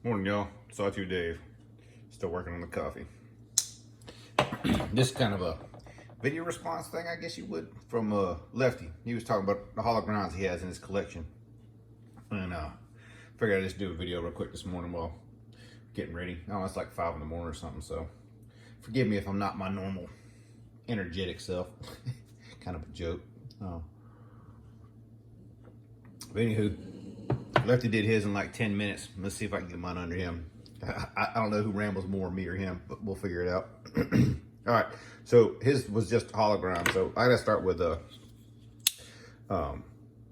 Morning, y'all. Sawtooth Dave. Still working on the coffee. This is kind of a video response thing, I guess you would, from Lefty. He was talking about the holograms he has in his collection. And figured I'd just do a video real quick this morning while getting ready. Oh, it's like 5 in the morning or something, so forgive me if I'm not my normal energetic self. Kind of a joke. But anywho, Lefty did his in like 10 minutes. Let's see if I can get mine under him. I don't know who rambles more, me or him, but we'll figure it out. All right, so his was just hologram. So I gotta start with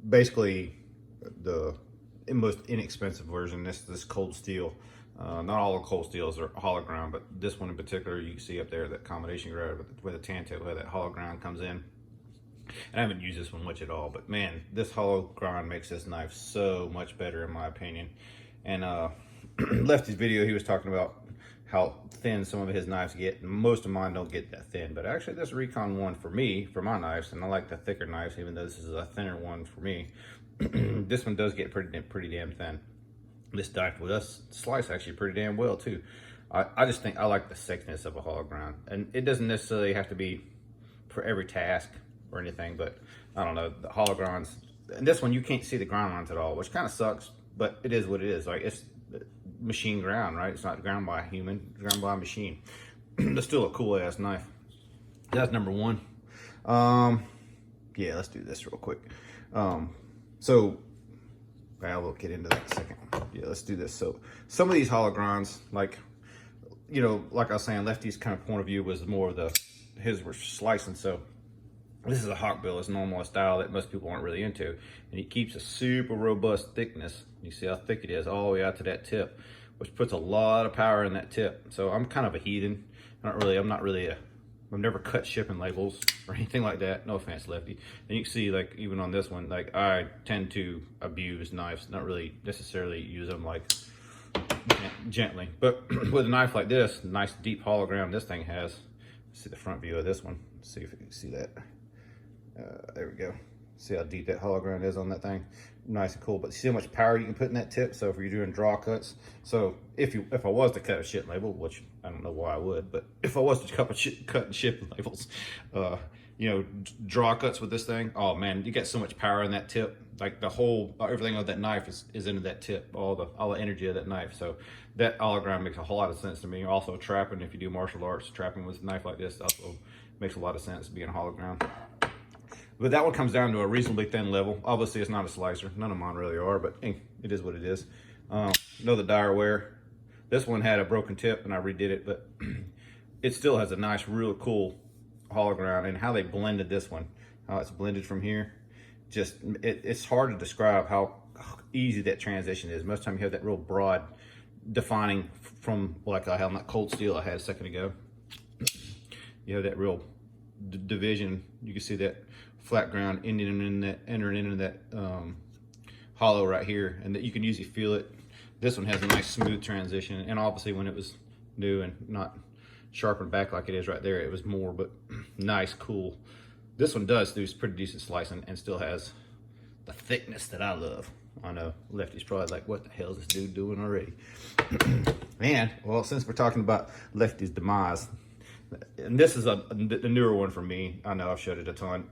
basically the most inexpensive version. This cold steel. Not all the cold steels are hologram, but this one in particular, you can see up there that combination grade with the Tanto, where that hologram comes in. And I haven't used this one much at all, but man, this hollow grind makes this knife so much better in my opinion. And Lefty's video, he was talking about how thin some of his knives get. Most of mine don't get that thin, but actually this Recon one for me, for my knives, and I like the thicker knives, even though this is a thinner one for me. This one does get pretty damn thin. This knife with us slice actually pretty damn well too. I just think I like the thickness of a hollow grind, and it doesn't necessarily have to be for every task or anything, but I don't know, the hollow grinds, and this one you can't see the grind lines at all, which kind of sucks, but it is what it is. Like, it's machine ground, right? It's not ground by a human, it's ground by a machine. It's still a cool ass knife. That's number one. Yeah, let's do this real quick. So we'll get into that in a second. Yeah, let's do this. So some of these hollow grinds, like, you know, like I was saying, Lefty's kind of point of view was more of his were slicing. So this is a hawkbill. It's normal, a style that most people aren't really into. And he keeps a super robust thickness. You see how thick it is all the way out to that tip, which puts a lot of power in that tip. So I'm kind of a heathen. I've never cut shipping labels or anything like that. No offense, Lefty. And you can see, like, even on this one, like, I tend to abuse knives, not really necessarily use them like gently. But with a knife like this, nice deep hologram this thing has. See the front view of this one. Let's see if you can see that. There we go. See how deep that hologram is on that thing? Nice and cool. But see how much power you can put in that tip? So if you're doing draw cuts, so if I was to cut a ship label, which I don't know why I would, but if I was to cut and ship labels, you know, draw cuts with this thing, oh man, you get so much power in that tip. Like the whole, everything of that knife is into that tip, all the energy of that knife. So that hologram makes a whole lot of sense to me. Also trapping, if you do martial arts, trapping with a knife like this also makes a lot of sense, being a hologram. But that one comes down to a reasonably thin level. Obviously, it's not a slicer. None of mine really are, but it is what it is. Know the dire wear. This one had a broken tip, and I redid it, but it still has a nice, real cool hologram. And how they blended this one, how it's blended from here, just it's hard to describe how easy that transition is. Most of the time, you have that real broad defining from, like I had on that cold steel I had a second ago. You have that real division. You can see that flat ground entering into that hollow right here, and that you can usually feel it. This one has a nice smooth transition, and obviously when it was new and not sharpened back like it is right there, it was more, but nice, cool. This one does do pretty decent slicing and still has the thickness that I love. I know Lefty's probably like, what the hell is this dude doing already? And well, since we're talking about Lefty's demise, and this is the newer one for me. I know I've showed it a ton.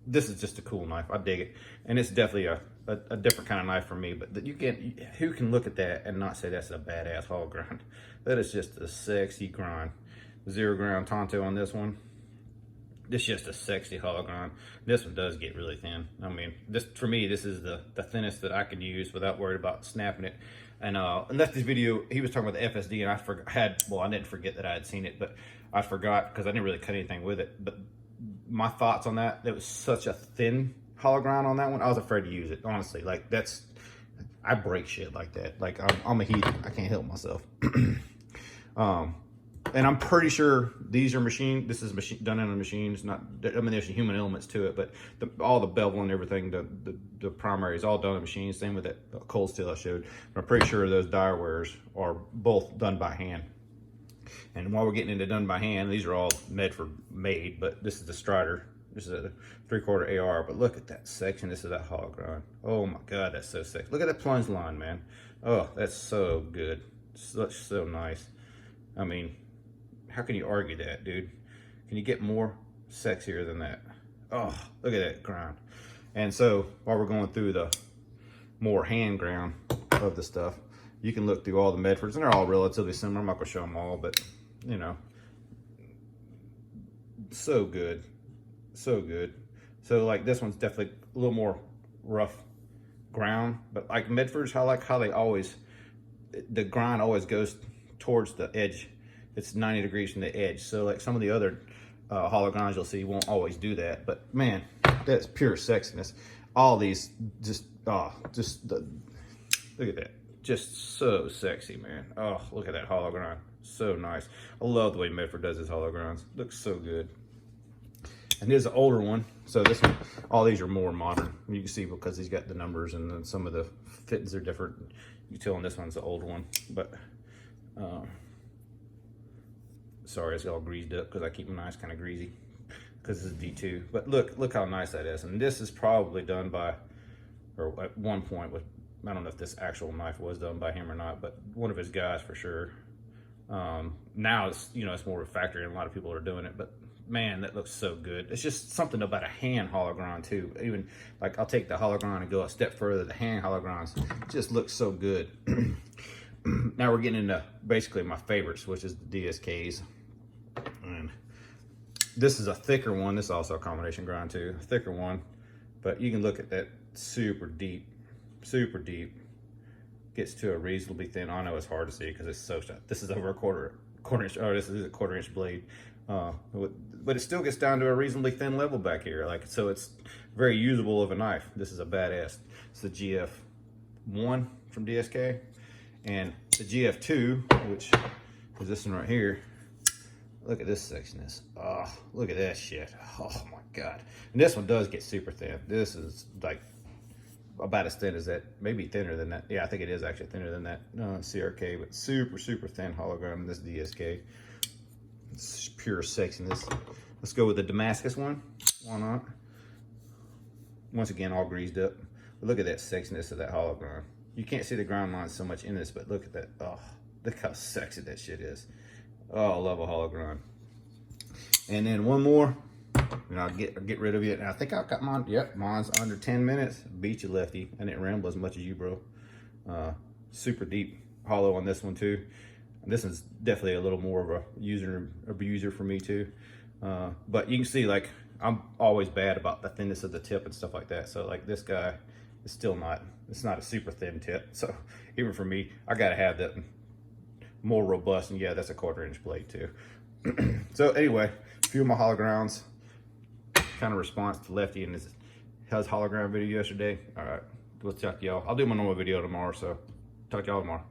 This is just a cool knife. I dig it, and it's definitely a different kind of knife for me. But who can look at that and not say that's a badass hollow grind? That is just a sexy grind. 0 ground Tanto on this one. This is just a sexy hollow grind. This one does get really thin. I mean, this for me, this is the thinnest that I can use without worried about snapping it. And Lefty's video, he was talking about the FSD, and I didn't forget that I had seen it, but I forgot because I didn't really cut anything with it. But my thoughts on that, it was such a thin hollow grind on that one. I was afraid to use it, honestly. Like, I break shit like that. Like, I'm a heathen. I can't help myself. And I'm pretty sure these are this is done in a machine. It's not, I mean, there's human elements to it, but all the bevel and everything, the primary is all done in machines. Same with that cold steel I showed. But I'm pretty sure those dire wears are both done by hand. And while we're getting into done by hand, these are all made, but this is the Strider This is a 3/4 AR, but look at that section. This is that hollow grind. Oh my God, that's so sick. Look at that plunge line, man. Oh, that's so good. So nice. I mean, how can you argue that, dude? Can you get more sexier than that? Oh, look at that grind. And so while we're going through the more hand ground of the stuff, you can look through all the Medfords, and they're all relatively similar. I'm not gonna show them all, but you know, so good, so good. So like this one's definitely a little more rough ground, but like Medfords, I like how they always, the grind always goes towards the edge. It's 90 degrees from the edge. So like some of the other hollow grinds you'll see won't always do that, but man, that's pure sexiness. All these just, look at that. Just so sexy, man. Oh, look at that hollow grind. So nice. I love the way Medford does his hollow grinds. Looks so good. And here's an older one. So this one, all these are more modern. You can see because he's got the numbers and then some of the fittings are different. You can tell on this one's the old one, but sorry, it's all greased up because I keep my eyes kind of greasy because this is D2. But look how nice that is. And this is probably done by, or at one point was, I don't know if this actual knife was done by him or not, but one of his guys for sure. Now it's, you know, it's more of a factory and a lot of people are doing it, but man, that looks so good. It's just something about a hand hollow grind too. Even like I'll take the hollow grind and go a step further. The hand hollow grinds just look so good. Now we're getting into basically my favorites, which is the DSKs. And this is a thicker one. This is also a combination grind too, a thicker one, but you can look at that super deep, gets to a reasonably thin. I know it's hard to see because it's so short. This is over a quarter inch, or this is a 1/4 inch blade. But it still gets down to a reasonably thin level back here. Like, so it's very usable of a knife. This is a badass. It's the GF1 from DSK, and the GF2, which is this one right here. Look at this sexiness. Oh, look at that shit. Oh my God. And this one does get super thin. This is like about as thin as that, maybe thinner than that. Yeah, I think it is actually thinner than that CRK, but super thin hologram in this DSK. It's pure sexiness. Let's go with the Damascus one. Why not? Once again, all greased up. But look at that sexiness of that hologram. You can't see the ground lines so much in this, but look at that. Oh, look how sexy that shit is. Oh, I love a hologram. And then one more, and I'll get rid of it. And I think I've got mine. Yep, mine's under 10 minutes. Beat you, Lefty. I didn't ramble as much as you, bro. Super deep hollow on this one too. And this is definitely a little more of a user abuser for me too. But you can see, like, I'm always bad about the thinness of the tip and stuff like that. So like this guy is still not, it's not a super thin tip. So even for me, I gotta have that more robust. And yeah, that's a 1/4 inch blade too. So anyway, a few of my holograms, kind of response to Lefty and his hologram video yesterday. All right, we'll talk to y'all. I'll do my normal video tomorrow, so talk to y'all tomorrow.